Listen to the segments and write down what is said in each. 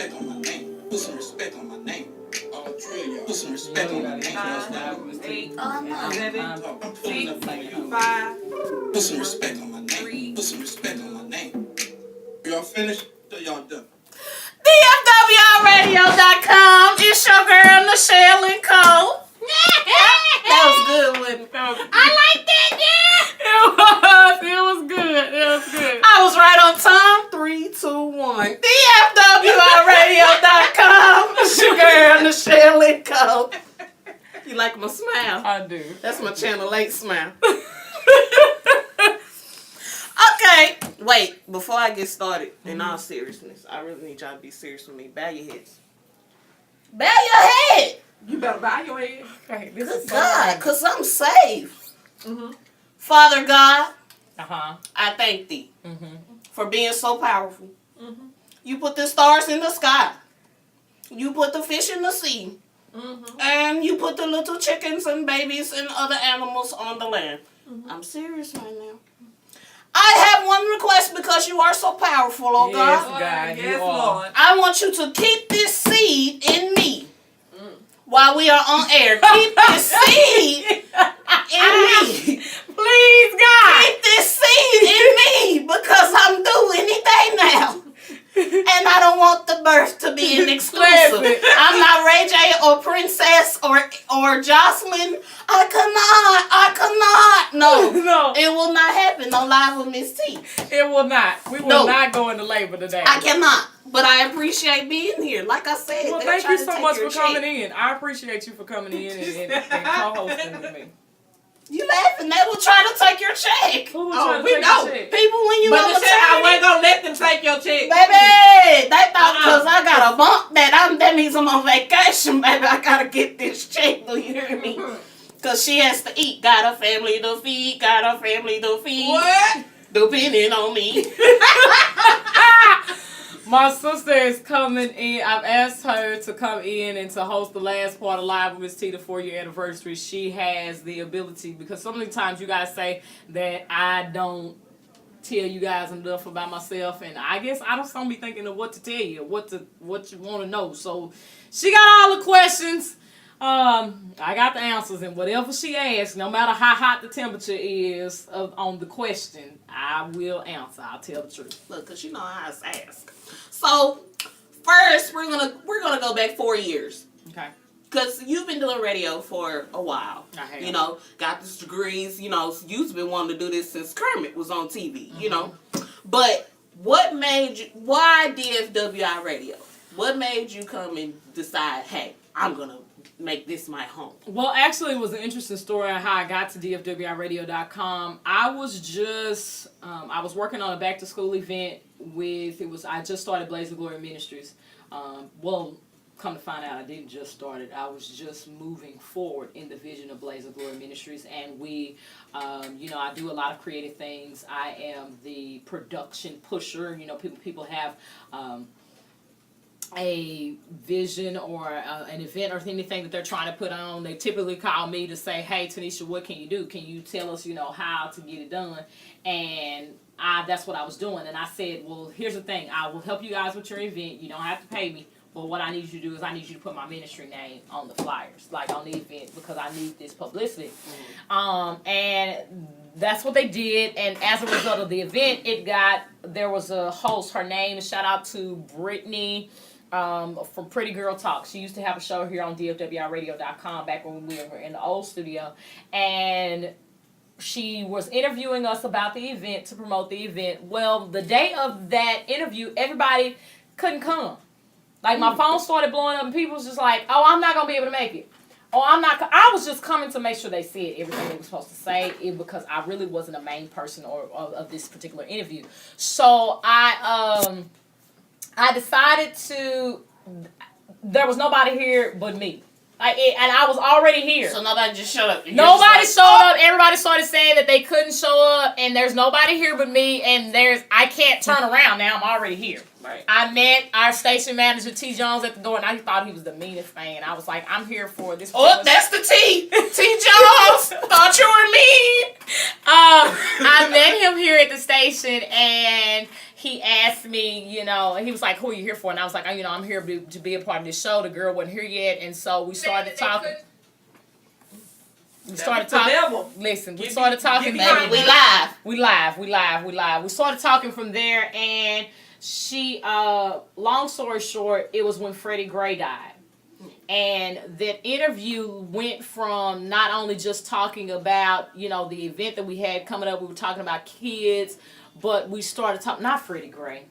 respect on my name. Put some respect on my name. All three of y'all. Put some respect on my name. 8, 7, I'm pulling up 6, for you. 5. Put some respect on my name. Put some respect on my name. Y'all finished? Y'all done? DFWRadio.com. It's your girl, Nychelle, Lyncole. That was good, wasn't it? I like that, yeah. It was good. I was right on time. 3, 2, 1. DFWRadio.com. It's your girl, Nychelle, Lyncole. You like my smile? I do. That's my Channel 8 smile. Okay, wait. Before I get started, in all seriousness, I really need y'all to be serious with me. Bow your heads. Bow your head. You better bow your head. Okay, this Good is God, because I'm safe. Father God, I thank thee for being so powerful. You put the stars in the sky. You put the fish in the sea. And you put the little chickens and babies and other animals on the land. I'm serious right now. I have one request because you are so powerful, oh yes, God. Yes, Lord. I want you to keep this seed in me while we are on air. Keep this seed in me. Please, God. Keep this seed in me because I'm due any day now. And I don't want the birth to be an exclusive. I'm not Ray J or Princess or Jocelyn. I cannot. No. It will not happen. No live with Miss T. It will not. We will not go into labor today. I cannot. But I appreciate being here. Like I said. Well, thank you so much for coming in. I appreciate you for coming in and co-hosting with me. You laughing? They will try to take your check. Who will try to take your check? People when you but on the I wasn't going to let them take your check. Baby, they thought because I got a bump that means I'm on vacation, baby. I got to get this check. Do you hear me? Because she has to eat. Got a family to feed. What? Depending on me. My sister is coming in. I've asked her to come in and to host the last part of Live with Miss T, the 4-year anniversary. She has the ability, because so many times you guys say that I don't tell you guys enough about myself, and I guess I just don't be thinking of what to tell you, what you want to know. So she got all the questions. I got the answers, and whatever she asks, no matter how hot the temperature is on the question, I will answer. I'll tell the truth. Look, cause you know how I ask. So first, we're gonna go back 4 years. Okay. Cause you've been doing radio for a while. I have. You know, got these degrees. You know, you've been wanting to do this since Kermit was on TV. You know, but what made you? Why DFWI Radio? What made you come and decide? Hey, I'm gonna make this my home. Well, actually, it was an interesting story on how I got to DFWIRadio.com. I was just, I was working on a back to school event I just started Blaze of Glory Ministries. Well, come to find out, I didn't just start it. I was just moving forward in the vision of Blaze of Glory Ministries. And we, you know, I do a lot of creative things. I am the production pusher. You know, people have, a vision or an event or anything that they're trying to put on, they typically call me to say, hey, Tanisha, what can you do? Can you tell us, you know, how to get it done? And that's what I was doing. And I said, well, here's the thing. I will help you guys with your event. You don't have to pay me. But what I need you to do is I need you to put my ministry name on the flyers, like on the event, because I need this publicity. And that's what they did. And as a result of the event, there was a host, her name, shout out to Brittany, from Pretty Girl Talk. She used to have a show here on DFWIRadio.com back when we were in the old studio. And she was interviewing us about the event to promote the event. Well, the day of that interview, everybody couldn't come. Like, my phone started blowing up and people was just like, oh, I'm not going to be able to make it. I was just coming to make sure they said everything they were supposed to say because I really wasn't a main person of this particular interview. So I decided there was nobody here but me. And I was already here. So nobody just showed up. Nobody showed up. Everybody started saying that they couldn't show up, and there's nobody here but me, and I can't turn around now. I'm already here. Right. I met our station manager, T. Jones, at the door, and I thought he was the meanest thing. I was like, I'm here for this. Oh, that's the T. T. Jones. Thought you were mean. I met him here at the station, and he asked me, he was like, who are you here for? And I was like, I'm here to be a part of this show. The girl wasn't here yet. And so we started talking. We started talking. Listen, we started talking. Baby, we live. We live. We started talking from there. And she, long story short, it was when Freddie Gray died. And that interview went from not only just talking about, the event that we had coming up, we were talking about kids, but we started talking, not Freddie Gray.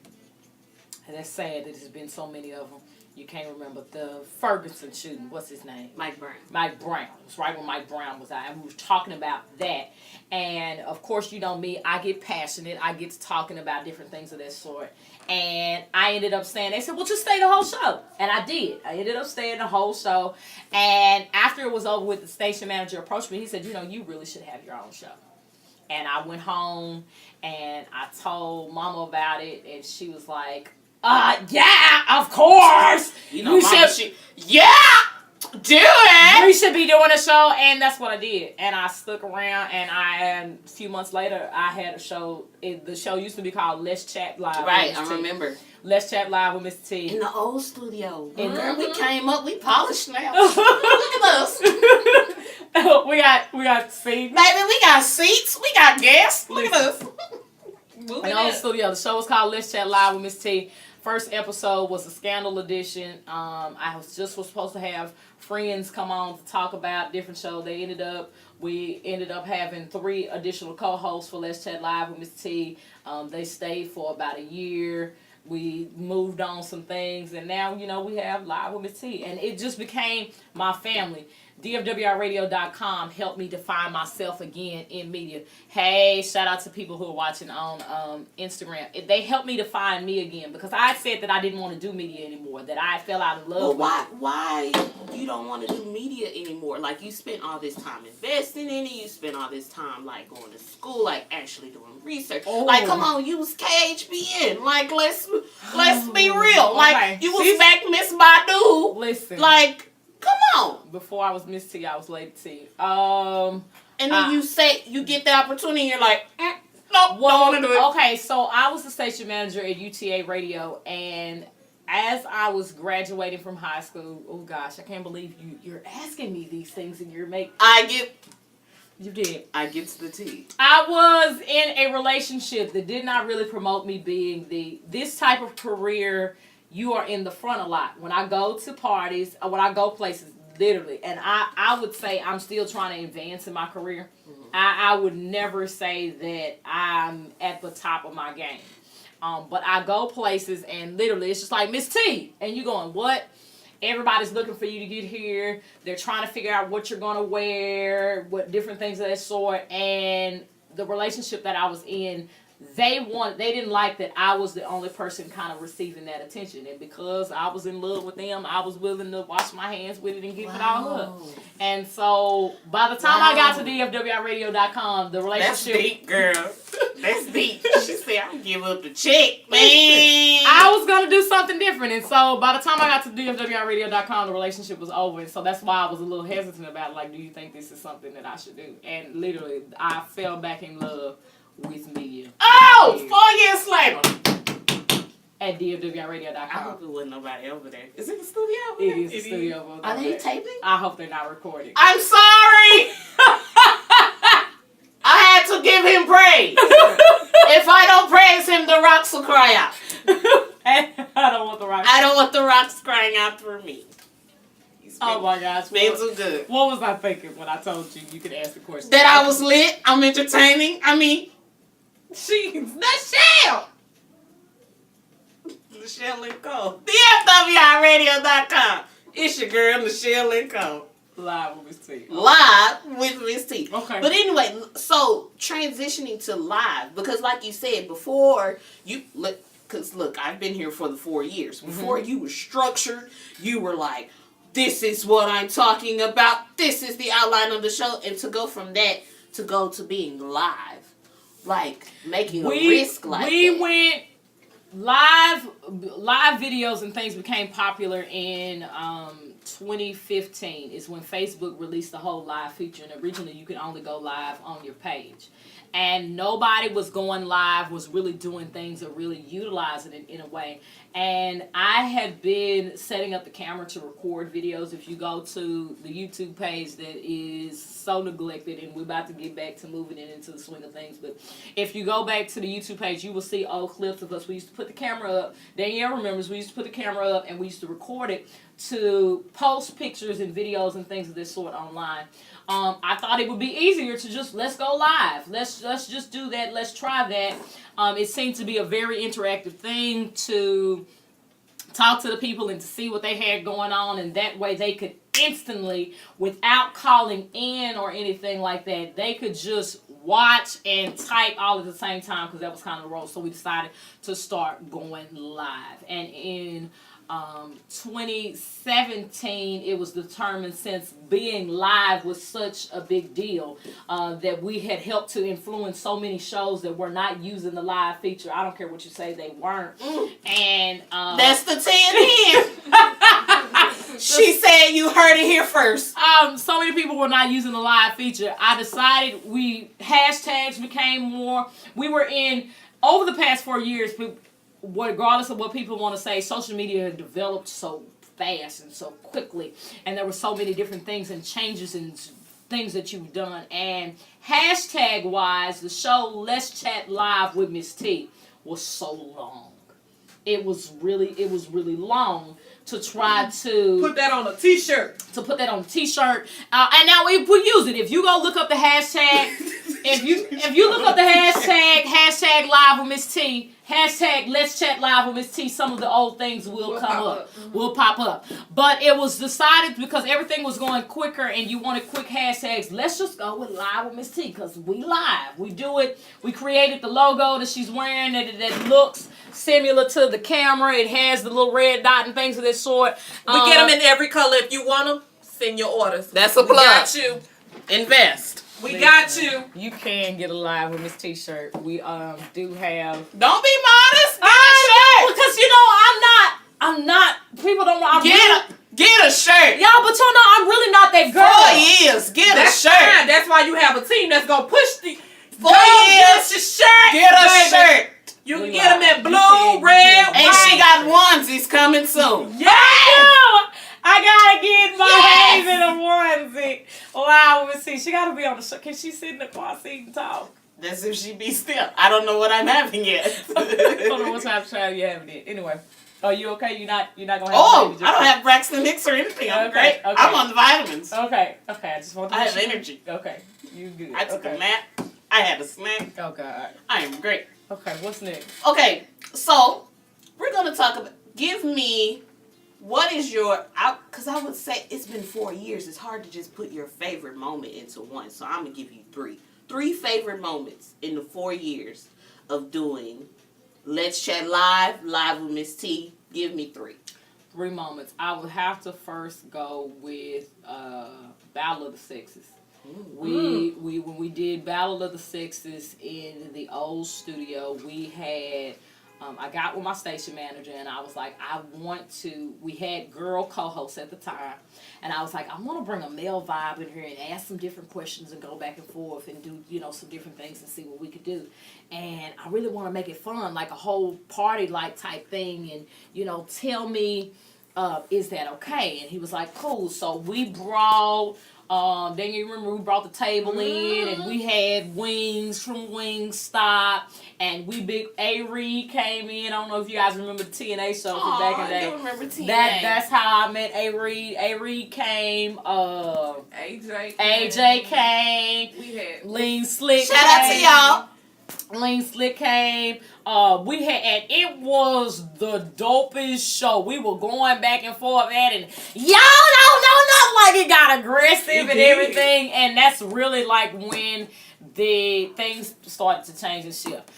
And that's sad that there's been so many of them. You can't remember the Ferguson shooting. What's his name? Mike Brown. Mike Brown. It was right when Mike Brown was out. And we were talking about that. And, of course, you know me, I get passionate. I get to talking about different things of that sort. And I ended up staying. They said, well, just stay the whole show. And I did. I ended up staying the whole show. And after it was over with, the station manager approached me. He said, you really should have your own show. And I went home and I told Mama about it. And she was like, yeah, of course. Mama, yeah, do it. We should be doing a show. And that's what I did. And I stuck around. And a few months later, I had a show. The show used to be called Let's Chat Live. Right, I remember. Let's Chat Live with Mr. T. In the old studio. And girl, we came up, we polished now. Look at us. we got seats. Baby, we got seats. We got guests. Look at us. In the old studio. The show was called Let's Chat Live with Mr. T. First episode was a scandal edition. I was supposed to have friends come on to talk about different shows. We ended up having 3 additional co-hosts for Let's Chat Live with Mr. T. They stayed for about a year. We moved on some things, and now, we have Live with Mr. T. And it just became my family. DFWRadio.com helped me define myself again in media. Hey, shout out to people who are watching on Instagram. They helped me define me again, because I said that I didn't want to do media anymore, that I fell out of love. Well, why you don't want to do media anymore? Like, you spent all this time investing in it. You spent all this time, like, going to school, like, actually doing research. Oh. Like, come on, you was KHBN. Like, let's be real. Like, you was back Miss Badu. Listen. Like, come on. Before I was Miss T, I was Lady T. And then you get the opportunity, and you're like, nope, don't want to do it. Okay, so I was the station manager at UTA Radio, and as I was graduating from high school, oh gosh, I can't believe you're asking me these things, and You did. I get to the tea. I was in a relationship that did not really promote me being this type of career. You are in the front a lot. When I go to parties, or when I go places, literally, and I would say I'm still trying to advance in my career. Mm-hmm. I would never say that I'm at the top of my game. But I go places, and literally, it's just like, Miss T, and you going, what? Everybody's looking for you to get here. They're trying to figure out what you're going to wear, what different things of that sort. And the relationship that I was in, they didn't like that I was the only person kind of receiving that attention. And because I was in love with them, I was willing to wash my hands with it and give it all up. And so by the time I got to DFWRadio.com, the relationship... That's deep, girl. That's deep. She said, I'm going to give up the check, man. I was going to do something different. And so by the time I got to DFWRadio.com, the relationship was over. And so that's why I was a little hesitant about, like, do you think this is something that I should do? And literally, I fell back in love with media. Oh, 4 years later. At DFWRadio.com. I hope there wasn't nobody over there. Is it the studio over there? It is the studio over there. Are they taping? I hope they're not recording. I'm sorry! I had to give him praise. If I don't praise him, the rocks will cry out. I don't want the rocks. I don't want the rocks crying out for me. Oh my gosh. Been so good. What was I thinking when I told you could ask the question? That I was lit. I'm entertaining. I mean, Nychelle. Nychelle Lyncole. DFWRadio.com. It's your girl, Nychelle Lyncole. Live with Miss T. Live with Miss T. Okay. But anyway, so transitioning to live, because like you said before, because look, I've been here for the 4 years. Before you were structured, you were like, this is what I'm talking about. This is the outline of the show. And to go from that to go to being live, like making a risk like that. We went live videos and things became popular in 2015 is when Facebook released the whole live feature. And originally you could only go live on your page. and nobody was going live, was really doing things or really utilizing it in a way. And I have been setting up the camera to record videos. If you go to the YouTube page that is so neglected, and we're about to get back to moving it into the swing of things, but if you go back to the YouTube page, you will see old clips of us. We used to put the camera up. Danielle remembers we used to put the camera up and we used to record it to post pictures and videos and things of this sort online. I thought it would be easier to just let's go live. Let's just do that. Let's try that. It seemed to be a very interactive thing to talk to the people and to see what they had going on, and that way they could instantly, without calling in or anything like that, they could just watch and type all at the same time, because that was kind of the role. So we decided to start going live. And in 2017, it was determined, since being live was such a big deal, that we had helped to influence so many shows that were not using the live feature. I don't care what you say, they weren't. And that's the 10 here. She said you heard it here first. So many people were not using the live feature. I decided hashtags became more. We were in, over the past 4 years, regardless of what people want to say, social media had developed so fast and so quickly, and there were so many different things and changes and things that you've done. And hashtag wise, the show Let's Chat Live with Miss T was so long. It was really long to try to put that on a t-shirt. And now if we use it, if you go look up the hashtag, if you look up the hashtag live with Miss T, hashtag Let's Chat Live with Miss T, some of the old things will come up. Will pop up. But it was decided, because everything was going quicker and you wanted quick hashtags, let's just go with Live with Miss T, because we live. We do it. We created the logo that she's wearing that looks similar to the camera. It has the little red dot and things of this sort. We get them in every color. If you want them, send your orders. That's a plug. We got you. Invest. We got you. You can get a Live with Miss T-shirt. We do have. Don't be modest. Because I'm not. People don't want. Get a shirt. Y'all, but y'all know I'm really not that girl. 4 years. Get a shirt. Fine. That's why you have a team that's gonna push the. 4 years. Get your shirt. Get a shirt. You can get them in blue, red, white. And she got onesies coming soon. Yeah. I gotta get my hands in a onesie. Wow, let's see. She gotta be on the show. Can she sit in the car seat and talk? That's if she be still. I don't know what I'm having yet. I don't know what type of child you having it. Anyway. Are you okay? You're not gonna have a baby. Just I don't have Braxton Hicks or anything. I'm great. Okay. I'm on the vitamins. Okay. I just want to I have energy. Okay. You good. I took a nap. I had a snack. Oh God. I am great. Okay, what's next? Okay, so we're gonna talk about. Give me, what is your? Because I would say it's been 4 years. It's hard to just put your favorite moment into one. So I'm gonna give you three favorite moments in the 4 years of doing Let's Chat Live with Miss T. Give me 3. 3 moments. I would have to first go with Battle of the Sexes. When we did Battle of the Sexes in the old studio, we had I got with my station manager and I was like, we had girl co-hosts at the time, and I was like, I want to bring a male vibe in here and ask some different questions and go back and forth and do, some different things and see what we could do. And I really want to make it fun, like a whole party like type thing, and tell me, is that okay? And he was like, cool. So we brought then you remember we brought the table in, and we had wings from Wingstop, and big A-Reed came in. I don't know if you guys remember the TNA show from back in the day. I do remember TNA. That's how I met A-Reed. A-Reed came. AJ came. We had Lean Slick. Shout out to y'all. Lean Slick came. And it was the dopest show. We were going back and forth at it. Y'all don't know nothing, like it got aggressive and everything. And that's really like when the things started to change and shift.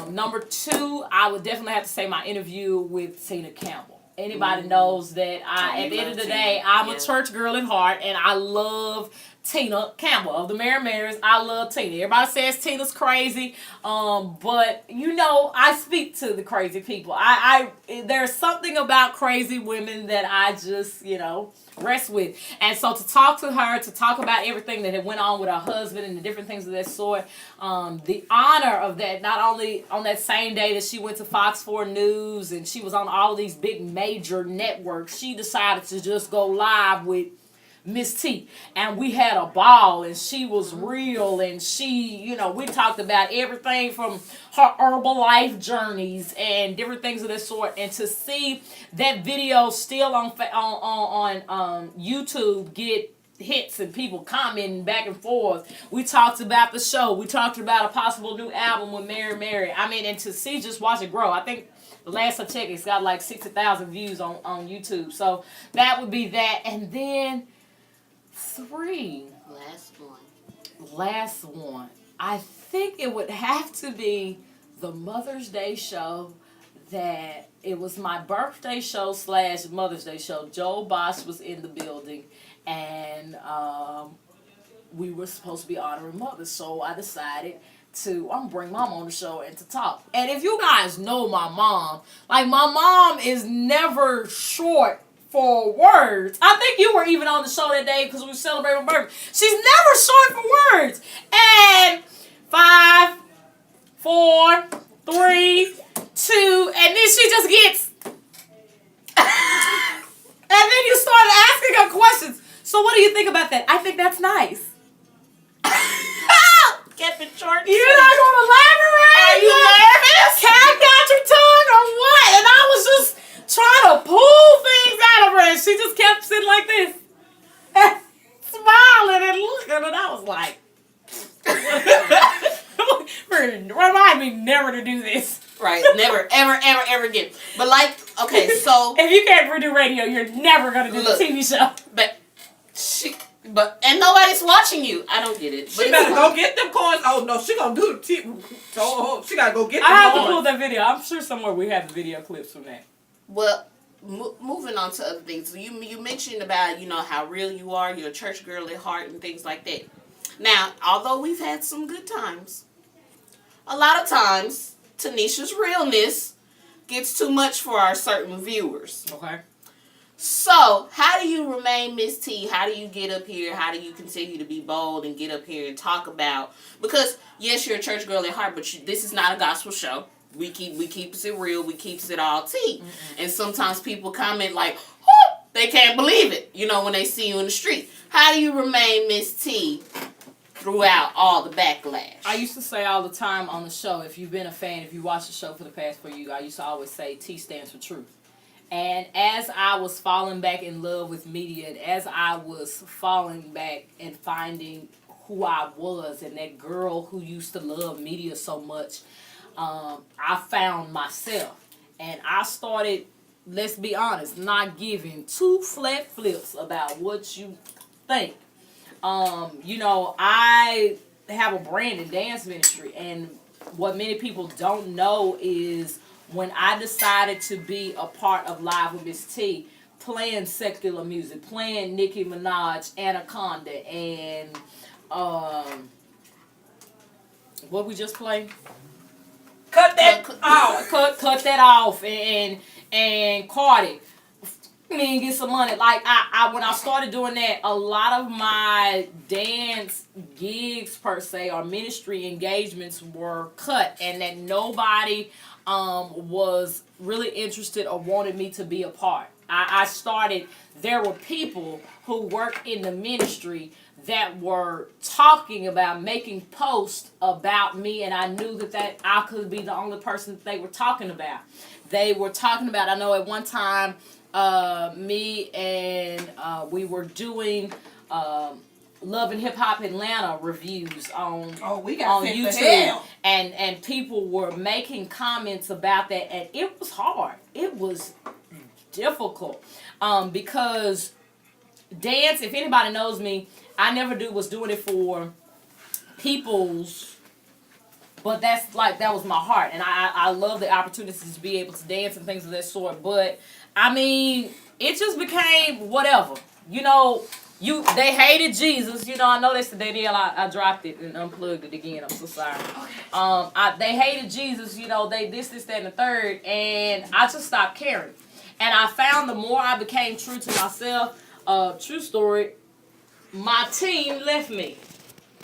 Number 2, I would definitely have to say my interview with Tina Campbell. Anybody knows that at the end of the day, I'm a church girl at heart, and I love Tina Campbell of the Mary Marys. I love Tina. Everybody says Tina's crazy, but you know I speak to the crazy people. I there's something about crazy women that I just rest with. And so to talk to her, to talk about everything that had went on with her husband and the different things of that sort, the honor of that, not only on that same day that she went to Fox 4 News and she was on all of these big major networks, she decided to just go live with Miss T, and we had a ball, and she was real, and she, we talked about everything from her Herbalife journeys and different things of this sort, and to see that video still on YouTube get hits and people commenting back and forth. We talked about the show. We talked about a possible new album with Mary. I mean, and to watch it grow. I think the last I checked, it's got like 60,000 views on YouTube. So that would be that, and then 3. Last one. I think it would have to be the Mother's Day show. That it was my birthday show / Mother's Day show. Joe Bosch was in the building, and we were supposed to be honoring mothers. So I decided I'm gonna bring Mom on the show and to talk. And if you guys know my mom, my mom is never short for words. I think you were even on the show that day because we were celebrating my birthday. She's never short for words. And 5, 4, 3, 2, and then she just gets. And then you started asking her questions. So what do you think about that? I think that's nice. Kept it short. You're not gonna elaborate? Are you nervous? Cat got your tongue or what? And I was just trying to pull things out of her, and she just kept sitting like this, smiling and looking, and I was like, remind me never to do this. Right, never, ever again. But okay, so if you can't redo radio, you're never gonna do the TV show. But nobody's watching you. I don't get it. She better go get them coins. Oh no, she gonna do the TV. Oh, she gotta go get them I have coins. to pull that video. I'm sure somewhere we have the video clips from that. Well, moving on to other things. You mentioned about how real you are. You're a church girl at heart and things like that. Now, although we've had some good times, a lot of times Tanisha's realness gets too much for our certain viewers. Okay. So, how do you remain Miss T? How do you get up here? How do you continue to be bold and get up here and talk about? Because yes, you're a church girl at heart, but this is not a gospel show. We keeps it real. We keeps it all tea. Mm-hmm. And sometimes people comment like, oh, they can't believe it. When they see you in the street. How do you remain Miss T throughout all the backlash? I used to say all the time on the show, if you've been a fan, if you watched the show for the past 4 years, I used to always say T stands for truth. And as I was falling back in love with media, and as I was falling back and finding who I was and that girl who used to love media so much, I found myself. And I started, let's be honest, not giving 2 flat flips about what you think. I have a brand in dance ministry, and what many people don't know is when I decided to be a part of Live with Miss T, playing secular music, playing Nicki Minaj, Anaconda, and what we just played? Cut that off. Cut that off, and Cardi. Get some money. Like I when I started doing that, a lot of my dance gigs per se or ministry engagements were cut, and that nobody was really interested or wanted me to be a part. I started. There were people who work in the ministry that were talking about making posts about me, and I knew that I could be the only person that they were talking about. They were talking about. I know at one time. Me and we were doing Love and Hip Hop Atlanta reviews on YouTube, and people were making comments about that, and it was hard. It was difficult because dance. If anybody knows me, I never was doing it for people's. But that was my heart, and I love the opportunities to be able to dance and things of that sort. But I mean, it just became whatever. They hated Jesus. I know this Danielle. I dropped it and unplugged it again. I'm so sorry. They hated Jesus. They this, that, and the third, and I just stopped caring. And I found the more I became true to myself, true story, my team left me.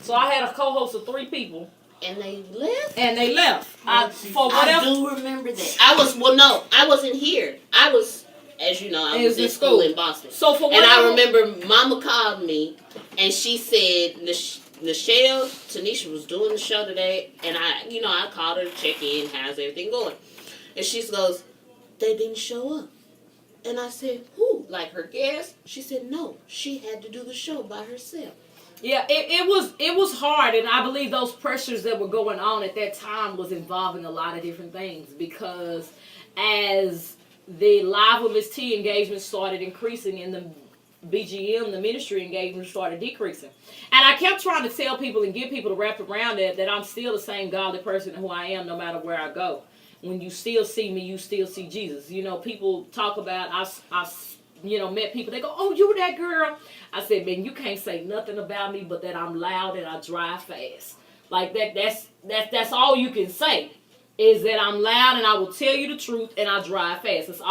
So I had a co-host of 3 people. And they left? And they left. For I whatever. do remember that. I wasn't here. I was, as you know, I was in school in Boston. So for whatever. And I remember Mama called me, and she said, Nychelle, Tanisha was doing the show today, and I called her to check in, how's everything going? And she goes, they didn't show up. And I said, who? Like her guest? She said, no, she had to do the show by herself. Yeah, it was hard, and I believe those pressures that were going on at that time was involving a lot of different things, because as the Live with Miss T engagement started increasing and the BGM, the ministry engagement, started decreasing. And I kept trying to tell people and get people to wrap around that I'm still the same godly person who I am no matter where I go. When you still see me, you still see Jesus. People talk about, I've met people, they go, oh, you that girl. I said, man, you can't say nothing about me but that I'm loud and I drive fast. Like that's all you can say, is that I'm loud and I will tell you the truth and I drive fast. That's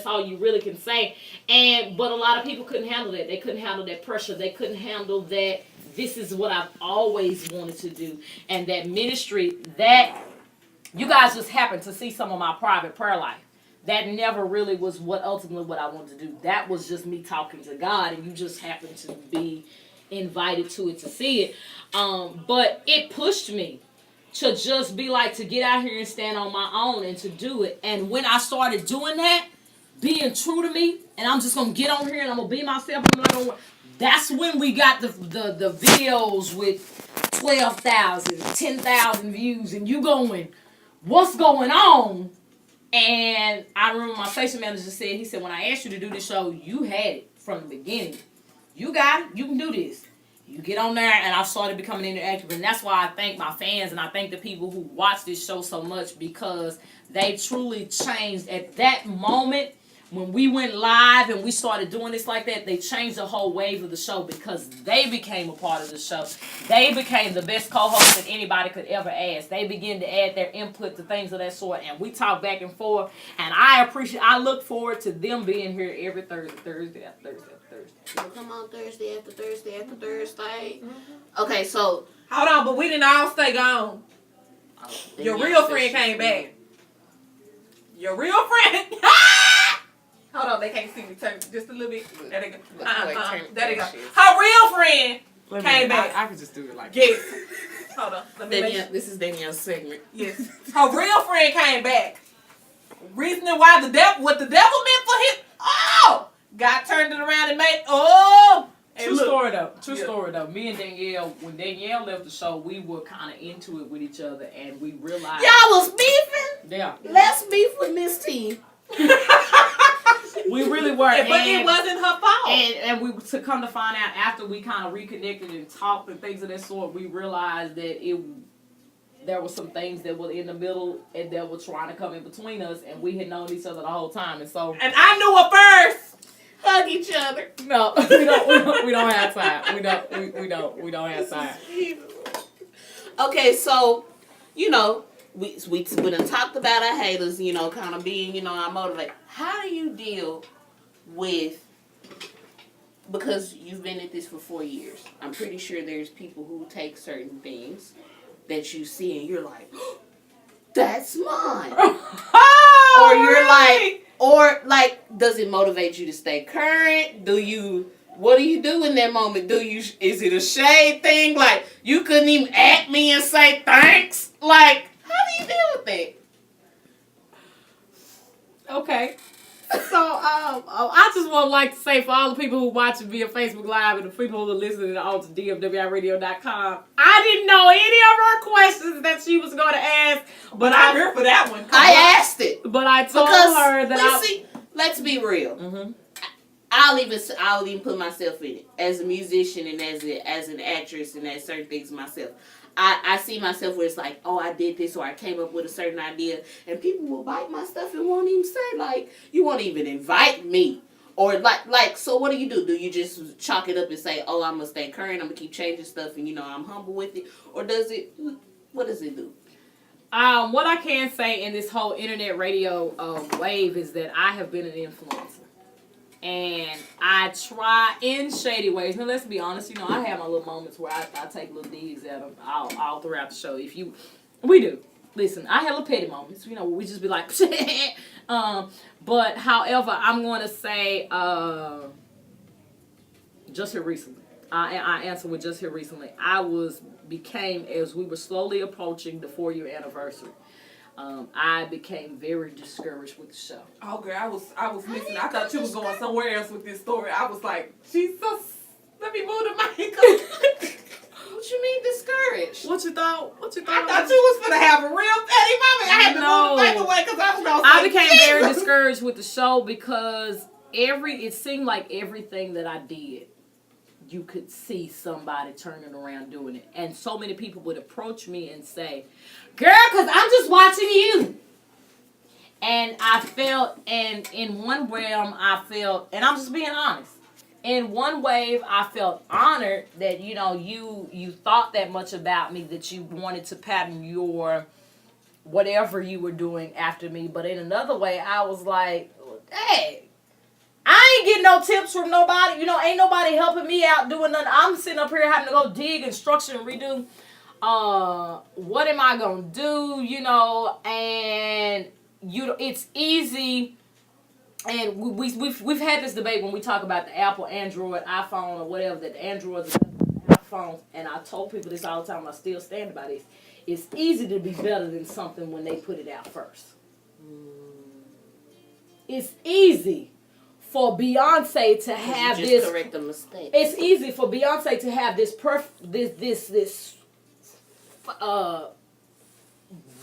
all you really can say. But a lot of people couldn't handle that. They couldn't handle that pressure. They couldn't handle that this is what I've always wanted to do. And that ministry, that you guys just happened to see some of my private prayer life. That never really was ultimately what I wanted to do. That was just me talking to God, and you just happened to be invited to it to see it. But it pushed me to just be like, to get out here and stand on my own and to do it. And when I started doing that, being true to me, and I'm just going to get on here and I'm going to be myself. That's when we got the videos with 12,000, 10,000 views, and you going, what's going on? And I remember my station manager said, when I asked you to do this show, you had it from the beginning. You got it. You can do this. You get on there, and I started becoming interactive. And that's why I thank my fans, and I thank the people who watch this show so much, because they truly changed at that moment. When we went live and we started doing this like that, they changed the whole wave of the show, because they became a part of the show. They became the best co-host that anybody could ever ask. They began to add their input to things of that sort, and we talk back and forth. And I look forward to them being here every Thursday after Thursday. They'll come on Thursday after Thursday after Thursday. Mm-hmm. Okay, so hold on, but we didn't all stay gone. Your real friend came back. Your real friend. Hold on, they can't see me. Turn just a little bit. There they go. There they go. Her real friend came back. I could just do it like yes. Hold on. This is Danielle's segment. Yes. Her real friend came back. Reasoning why what the devil meant for him. Oh! God turned it around and made. Oh! True story though. Me and Danielle, when Danielle left the show, we were kind of into it with each other, and we realized y'all was beefing. Yeah. Let's beef with Miss T. We really were, but it wasn't her fault. And we to come to find out, after we kind of reconnected and talked and things of that sort, we realized that there were some things that were in the middle and that were trying to come in between us, and we had known each other the whole time, and I knew her first. Hug each other. No, we don't have time. We don't have time. Okay, so we done talked about our haters, kind of being, our motivator. How do you deal with, because you've been at this for 4 years, I'm pretty sure there's people who take certain things that you see and you're like, oh, that's mine. Or does it motivate you to stay current? What do you do in that moment? Is it a shade thing? Like, you couldn't even at me and say thanks? Like, how do you deal with that? Okay. So, I just would to say, for all the people who watch it via Facebook Live and the people who are listening on to DFWIRadio.com, I didn't know any of her questions that she was going to ask, but I'm here for that one. I asked it. But I told her that let's be real. Mm-hmm. I'll even put myself in it as a musician and as an actress and as certain things myself. I see myself where it's like, oh, I did this, or I came up with a certain idea, and people will bite my stuff and won't even say, like, you won't even invite me, Or so what do you do? Do you just chalk it up and say, oh, I'm going to stay current, I'm going to keep changing stuff, and, I'm humble with it? Or what does it do? What I can say in this whole internet radio wave is that I have been an influencer. And I try in shady ways. Now, let's be honest, I have my little moments where I take little digs at them all throughout the show. We do. Listen, I have little petty moments, where we just be like, but however, I'm going to say, just here recently, I answered with just here recently, became, as we were slowly approaching the 4-year anniversary, I became very discouraged with the show. Oh, girl, I was missing. I thought you was going somewhere else with this story. I was like, Jesus, let me move the mic. What you mean discouraged? What you thought? I thought you was gonna have a real petty moment. I had to move the mic away because I was gonna say, I became very discouraged with the show because it seemed like everything that I did, you could see somebody turning around doing it. And so many people would approach me and say, girl, because I'm just watching you. And I felt, and in one realm, and I'm just being honest, in one wave, I felt honored that, you thought that much about me, that you wanted to pattern your whatever you were doing after me. But in another way, I was like, hey, I ain't getting no tips from nobody. Ain't nobody helping me out doing nothing. I'm sitting up here having to go dig and structure and redo. What am I going to do? And it's easy. And we've had this debate when we talk about the Apple, Android, iPhone, or whatever, that Androids are iPhones. And I told people this all the time. I still stand by this. It's easy to be better than something when they put it out first. It's easy for Beyonce to have you just this. Correct the mistake. It's easy for Beyonce to have this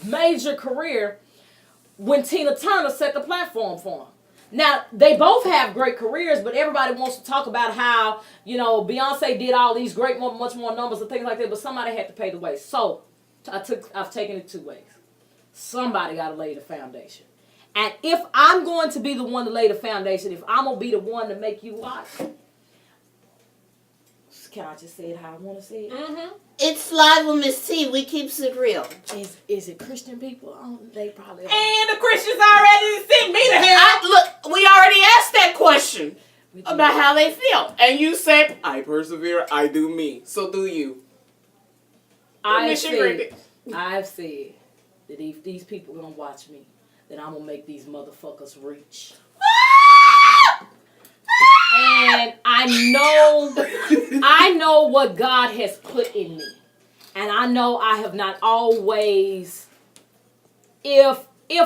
major career when Tina Turner set the platform for him. Now, they both have great careers, but everybody wants to talk about how, Beyonce did all these great, much more numbers and things like that, but somebody had to pay the way. So, I've taken it 2 ways. Somebody got to lay the foundation. And if I'm going to be the one to lay the foundation, if I'm going to be the one to make you watch, can I just say it how I want to say it? Mm-hmm. It's live with Miss T. We keeps it real. Is it Christian people? They probably are. And the Christians already sent me to hell. Look, we already asked that question about how they feel. And you said, I persevere, I do me. So do you. I've said that if these people going to watch me, then I'm going to make these motherfuckers reach. And I know what God has put in me. And I know I have not always, if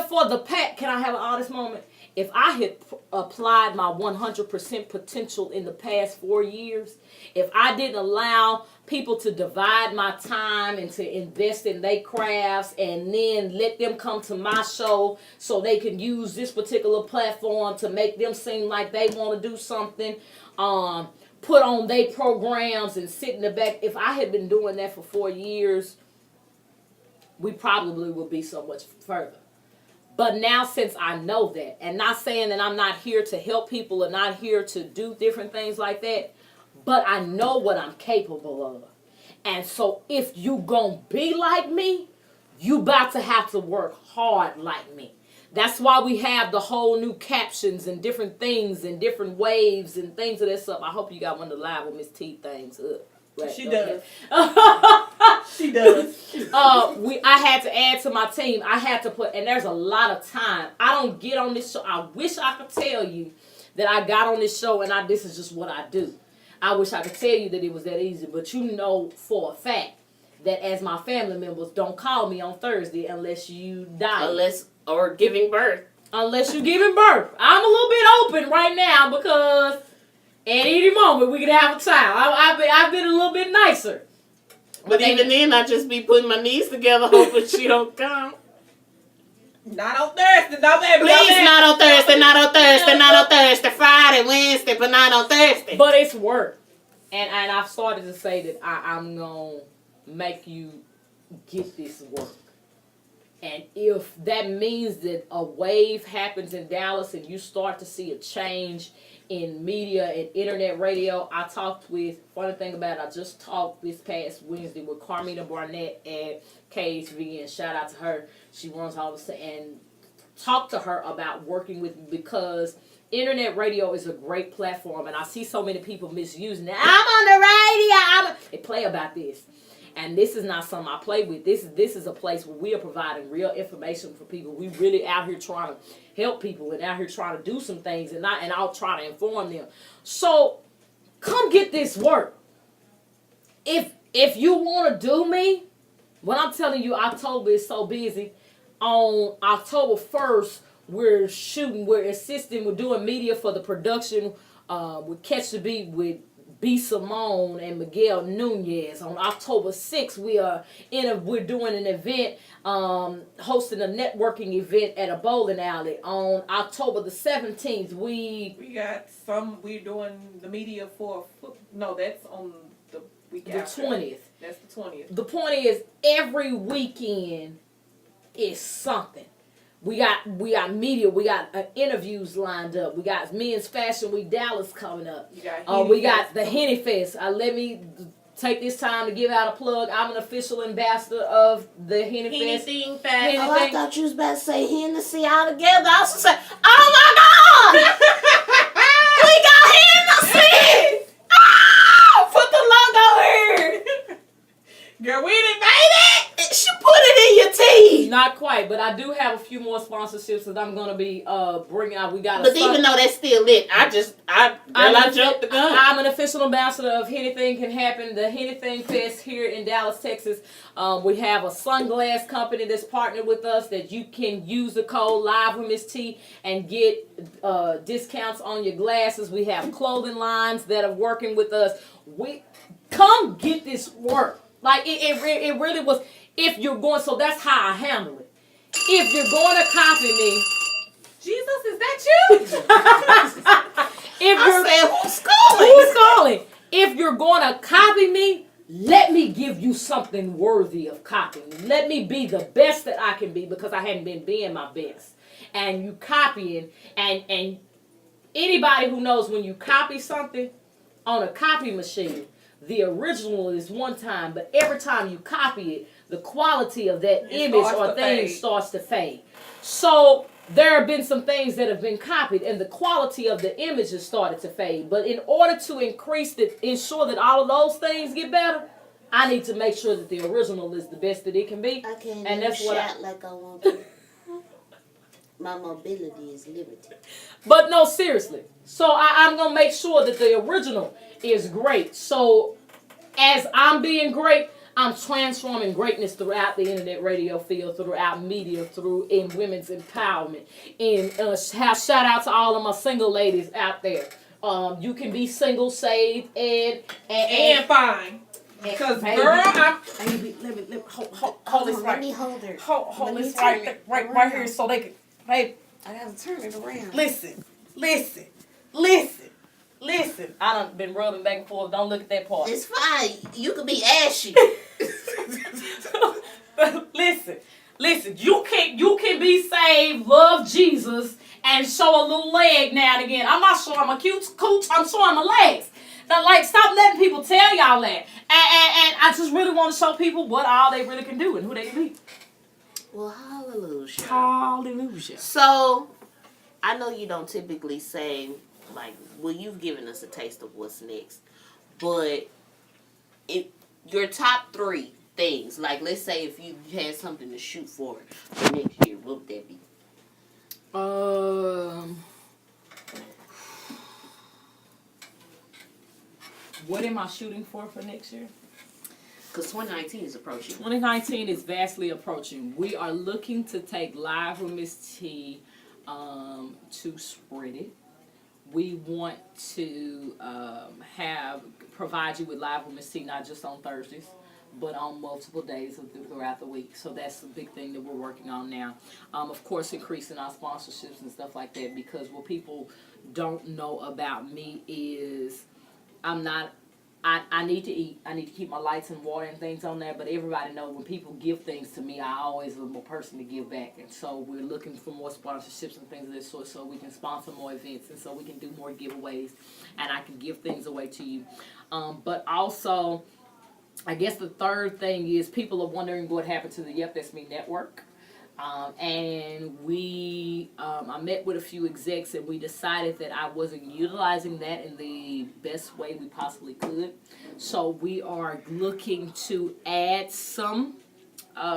for the past, can I have an honest moment? If I had applied my 100% potential in the past 4 years, if I didn't allow people to divide my time and to invest in their crafts and then let them come to my show so they can use this particular platform to make them seem like they want to do something, put on their programs and sit in the back. If I had been doing that for 4 years, we probably would be so much further. But now, since I know that, and not saying that I'm not here to help people or not here to do different things like that, but I know what I'm capable of. And so if you gonna be like me, you about to have to work hard like me. That's why we have the whole new captions and different things and different waves and things of that stuff. I hope you got one of the live with Miss T things up. Right, she does. She does. I had to add to my team. I had to put, and there's a lot of time. I don't get on this show. I wish I could tell you that I got on this show and this is just what I do. I wish I could tell you that it was that easy, but you know for a fact that as my family members, don't call me on Thursday unless you die. Or giving birth. Unless you're giving birth. I'm a little bit open right now because at any moment we could have a child. I've been a little bit nicer. But even then, I just be putting my knees together hoping she don't come. Not on Thursday, no baby. Please, not on Thursday, not on Thursday, not on Thursday. Friday, Wednesday, but not on Thursday. But it's work. And I've started to say that I'm going to make you get this work. And if that means that a wave happens in Dallas and you start to see a change in media and internet radio, funny thing about it, I just talked this past Wednesday with Carmina Barnett at KHV, and shout out to her. She runs all the, and talked to her about working with, because internet radio is a great platform, and I see so many people misusing it. I'm on the radio. They play about this. And this is not something I play with. This is a place where we are providing real information for people. We really out here trying to help people and out here trying to do some things, and I'll try to inform them. So come get this work. If you want to do me, when I'm telling you October is so busy, on October 1st, we're assisting, we're doing media for the production with Catch the Beat with B. Simone and Miguel Nunez. On October 6th, we're doing an event, hosting a networking event at a bowling alley. On October the 17th, we're doing the media for, no, that's on the week the after. 20th. That's the 20th. The point is, every weekend is something. We got media. We got interviews lined up. We got Men's Fashion Week Dallas coming up. We got the Henny Fest. Let me take this time to give out a plug. I'm an official ambassador of the Henny Fest. Fest. Oh, I thought you was about to say Hennessy all together. I was going to say, oh my God! We got Hennessy! Oh, put the logo here! Girl, we done made it! She put it in your teeth. Not quite, but I do have a few more sponsorships that I'm going to be bringing out. But even though that's still lit, I jumped the gun. I'm an official ambassador of Anything Can Happen, the Anything Fest here in Dallas, Texas. We have a sunglass company that's partnered with us that you can use the code Live with Miss T and get discounts on your glasses. We have clothing lines that are working with us. Come get this work. Like, it really was, if you're going, so that's how I handle it. If you're going to copy me. Jesus, is that you? Who's calling? Who's calling? If you're going to copy me, let me give you something worthy of copying. Let me be the best that I can be, because I hadn't been being my best. And you copying, and anybody who knows, when you copy something on a copy machine, the original is one time, but every time you copy it, the quality of that image or thing starts to fade. So there have been some things that have been copied, and the quality of the images started to fade. But in order to ensure that all of those things get better, I need to make sure that the original is the best that it can be. I can't and that's what I like I want to. My mobility is limited. But no, seriously. So I'm going to make sure that the original is great. So as I'm being great, I'm transforming greatness throughout the internet radio field, throughout media, in women's empowerment. And shout out to all of my single ladies out there. You can be single, saved, and fine. Because girl, baby, let me hold this right. Let me hold her. Hold this right here, so they can. Babe, I gotta turn it around. Listen. I done been rubbing back and forth. Don't look at that part. It's fine. You could be ashy. Listen. You can be saved, love Jesus, and show a little leg now and again. I'm not showing my cooch. I'm showing my legs. Now, stop letting people tell y'all that. And I just really want to show people what all they really can do and who they can be. Well, hallelujah. Hallelujah. So, I know you don't typically say, you've given us a taste of what's next. But your top 3 things, let's say if you had something to shoot for next year, what would that be? What am I shooting for next year? Because 2019 is approaching. 2019 is vastly approaching. We are looking to take Live with Miss T to spread it. We want to provide you with Live with Miss T, not just on Thursdays, but on multiple days throughout the week. So that's the big thing that we're working on now. Of course, increasing our sponsorships and stuff like that, because what people don't know about me is I'm not I need to eat. I need to keep my lights and water and things on there. But everybody knows when people give things to me, I always am a person to give back. And so we're looking for more sponsorships and things of this sort, so we can sponsor more events and so we can do more giveaways, and I can give things away to you. But also, I guess the third thing is people are wondering what happened to the Yep That's Me network. And I met with a few execs, and we decided that I wasn't utilizing that in the best way we possibly could. So we are looking to add some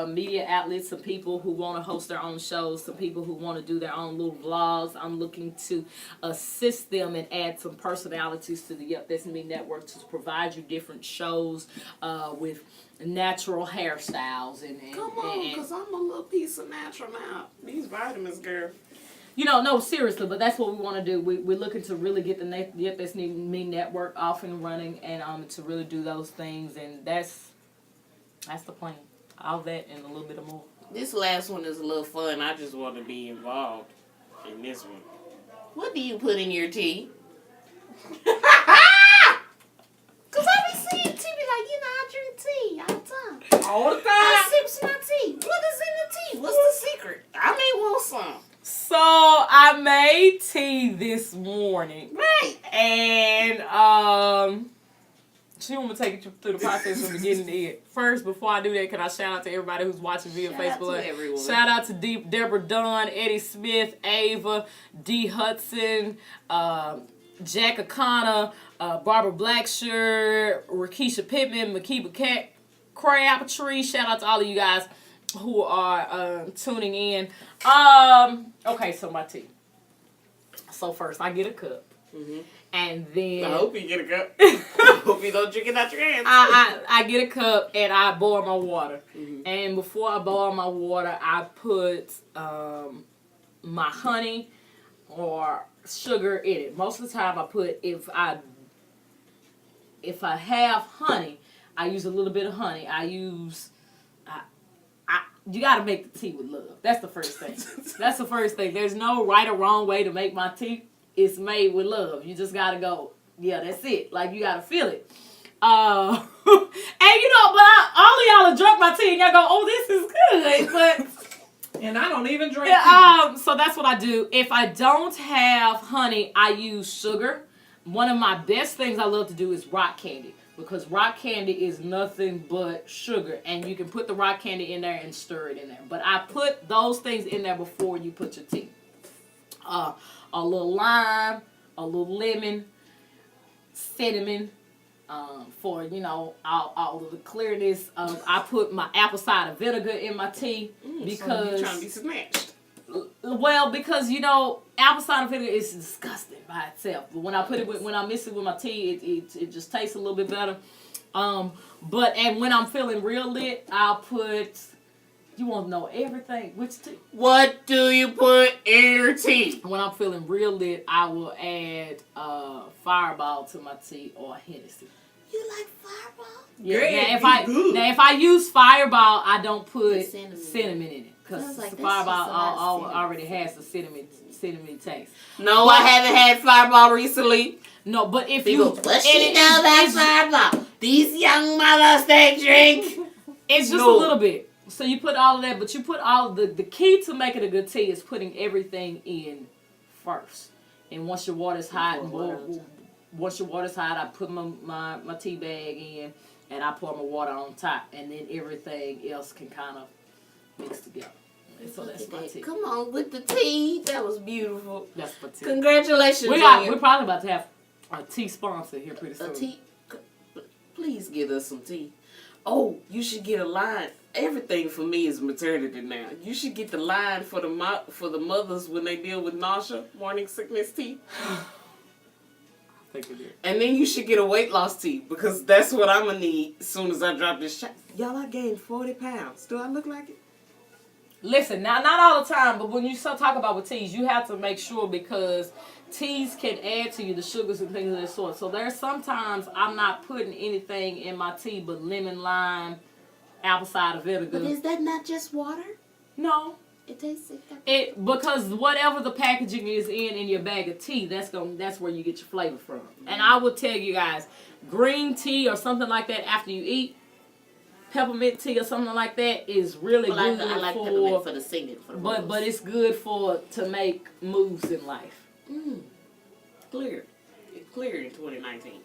media outlets, some people who want to host their own shows, some people who want to do their own little vlogs. I'm looking to assist them and add some personalities to the Yep That's Me network to provide you different shows with natural hairstyles and Come on, because I'm a little piece of natural now. These vitamins, girl. No, seriously, but that's what we want to do. We're looking to really get the Yep That's Me network off and running, and to really do those things, and that's the plan. All that and a little bit more. This last one is a little fun. I just want to be involved in this one. What do you put in your tea? Because I be seeing tea, be like, I drink tea all the time. All the time. I sips my tea. What is in the tea? What's the secret? I may want some. So I made tea this morning. Right. And she want me to take you through the process from beginning to end. First, before I do that, can I shout out to everybody who's watching via Shout Facebook? out to everyone. Shout out to Deborah Dunn, Eddie Smith, Ava, D. Hudson, Jack O'Connor, Barbara Blackshirt, Rakisha Pittman, Makiba Crabtree. Shout out to all of you guys who are tuning in. Okay, so my tea. So first, I get a cup. Mm-hmm. And then I hope you get a cup. I hope you don't drink it out your hands. I get a cup and I boil my water. Mm-hmm. And before I boil my water, I put my honey or sugar in it. Most of the time I put, if I have honey, I use a little bit of honey. You got to make the tea with love. That's the first thing. That's the first thing. There's no right or wrong way to make my tea. It's made with love. You just got to go, yeah, that's it. Like, you got to feel it. And, but all of y'all have drunk my tea, and y'all go, oh, this is good. But and I don't even drink tea. So that's what I do. If I don't have honey, I use sugar. One of my best things I love to do is rock candy. Because rock candy is nothing but sugar. And you can put the rock candy in there and stir it in there. But I put those things in there before you put your tea. A little lime, a little lemon, cinnamon, for, all of the clearness. I put my apple cider vinegar in my tea because... So you're trying to be snatched. Well, because, apple cider vinegar is disgusting by itself. But when I mix it with my tea, it just tastes a little bit better. And when I'm feeling real lit, I'll put... You want to know everything. Which tea? What do you put in your tea? When I'm feeling real lit, I will add Fireball to my tea or Hennessy. You like Fireball? Yeah. Great. Now, if I use Fireball, I don't put cinnamon in it because like Fireball already has the cinnamon taste. No, I haven't had Fireball recently. No, but if People, what she know about Fireball? These young mothers, they drink. It's just a little bit. So you put all of that, but you put all the key to making a good tea is putting everything in first. And once your water's hot, I put my tea bag in and I pour my water on top, and then everything else can kind of mix together. And so that's my tea. Come on with the tea. That was beautiful. That's my tea. Congratulations. We're probably about to have a tea sponsor here pretty soon. A tea. Please give us some tea. Oh, you should get a line. Everything for me is maternity now. You should get the line for the mothers when they deal with nausea, morning sickness tea. I think it is. And then you should get a weight loss tea because that's what I'm gonna need as soon as I drop this shot. Y'all, I gained 40 pounds. Do I look like it? Listen, now not all the time, but when you talk about with teas, you have to make sure because teas can add to you the sugars and things of that sort. So there's sometimes I'm not putting anything in my tea but lemon, lime, apple cider vinegar. But is that not just water? No. It tastes it because whatever the packaging is in your bag of tea, that's where you get your flavor from. And I will tell you guys, green tea or something like that after you eat, peppermint tea or something like that is really good. I like peppermint for the singing. For the but it's good to make moves in life. Clear. It cleared in 2019.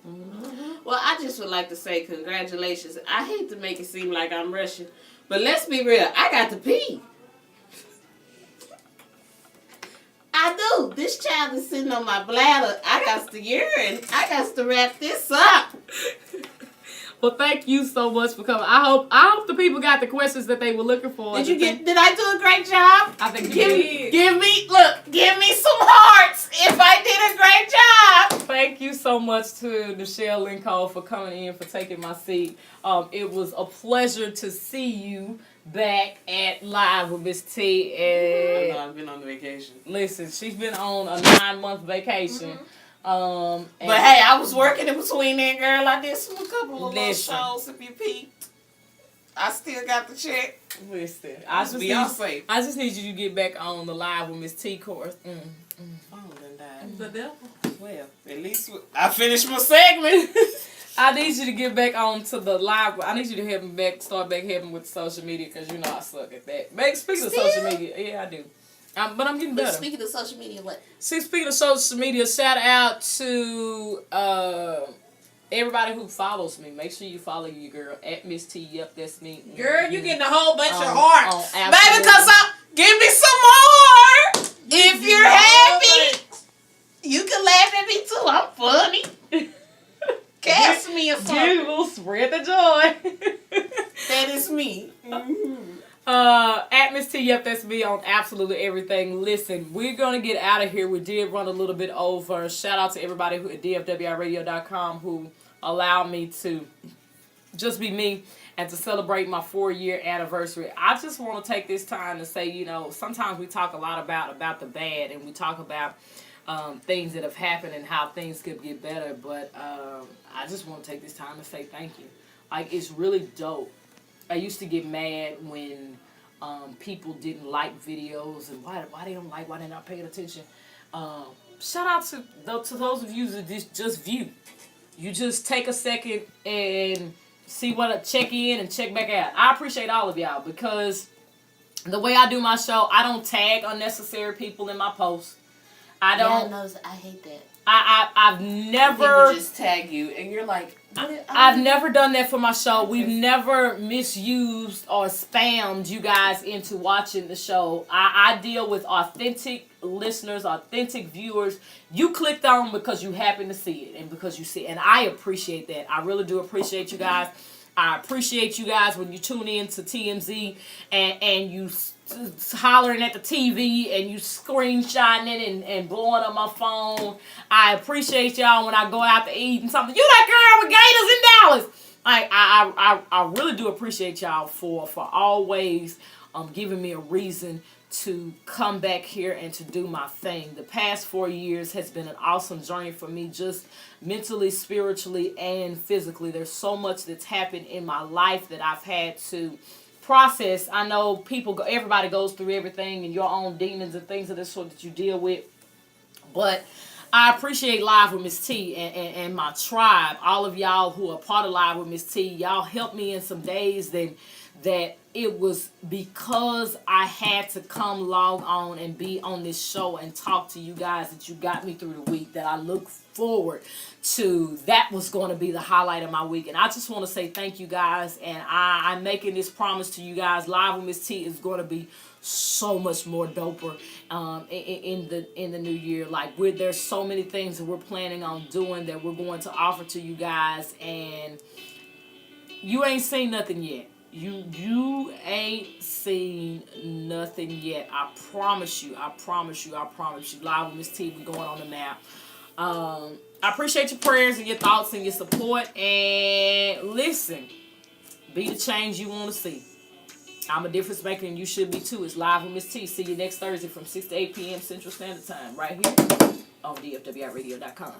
Well, I just would like to say congratulations. I hate to make it seem like I'm rushing, but let's be real. I got to pee. I do. This child is sitting on my bladder. I got to urine. I got to wrap this up. Well, thank you so much for coming. I hope the people got the questions that they were looking for. Did I do a great job? I think you did. Give me some hearts if I did a great job. Thank you so much to Nychelle Lyncole for coming in, for taking my seat. It was a pleasure to see you back at Live with Miss T. And I know I've been on vacation. Listen, she's been on a 9-month vacation. But hey, I was working in between there, girl. I did a couple of little shows. If you peeped, I still got the check. Listen, I just need you to get back on the Live with Miss T course. Phone done died. The devil. Well, at least I finished my segment. I need you to get back on to the live. I need you to help me start back helping with social media, because you know I suck at that. Speaking of social media, yeah, I do. But I'm getting better. Speaking of social media, what? See, speaking of social media, shout out to everybody who follows me. Make sure you follow your girl at Miss T. Yep, that's me. Girl, you getting a whole bunch of hearts. Baby, because give me some more. If you're happy, you can laugh at me too. I'm funny. Cast me or something. You will spread the joy. That is me. At Miss T, yep, that's me on absolutely everything. Listen, we're gonna get out of here. We did run a little bit over. Shout out to everybody who at dfwiradio.com who allowed me to just be me and to celebrate my 4-year anniversary. I just want to take this time to say, you know, sometimes we talk a lot about the bad, and we talk about things that have happened and how things could get better, but I just want to take this time to say thank you. Like, it's really dope. I used to get mad when people didn't like videos and why they don't like, why they're not paying attention. Shout out to those of you that just view. You just take a second and see check in and check back out. I appreciate all of y'all, because the way I do my show, I don't tag unnecessary people in my posts. I don't. Yeah, I hate that. I've never people just tag you and you're like, I've never done that for my show. We've never misused or spammed you guys into watching the show. I deal with authentic listeners, authentic viewers. You clicked on because you happen to see it and because you see it. And I appreciate that. I really do appreciate you guys. I appreciate you guys when you tune in to TMZ and you hollering at the TV and you screenshotting it and blowing up my phone. I appreciate y'all when I go out to eat and something. You that girl with Gators in Dallas. I really do appreciate y'all for always giving me a reason to come back here and to do my thing. The past 4 years has been an awesome journey for me, just mentally, spiritually, and physically. There's so much that's happened in my life that I've had to process. I know everybody goes through everything and your own demons and things of this sort that you deal with. But I appreciate Live with Miss T and my tribe. All of y'all who are part of Live with Miss T, y'all helped me in some days that it was because I had to come log on and be on this show and talk to you guys that you got me through the week, that I look forward to. That was going to be the highlight of my week. And I just want to say thank you guys. And I'm making this promise to you guys. Live with Miss T is going to be so much more doper in the new year. Like, there's so many things that we're planning on doing that we're going to offer to you guys. And you ain't seen nothing yet. You ain't seen nothing yet. I promise you. Live with Miss T, we going on the map. I appreciate your prayers and your thoughts and your support. And listen, be the change you want to see. I'm a difference maker and you should be too. It's Live with Miss T. See you next Thursday from 6 to 8 p.m. Central Standard Time right here on dfwiradio.com.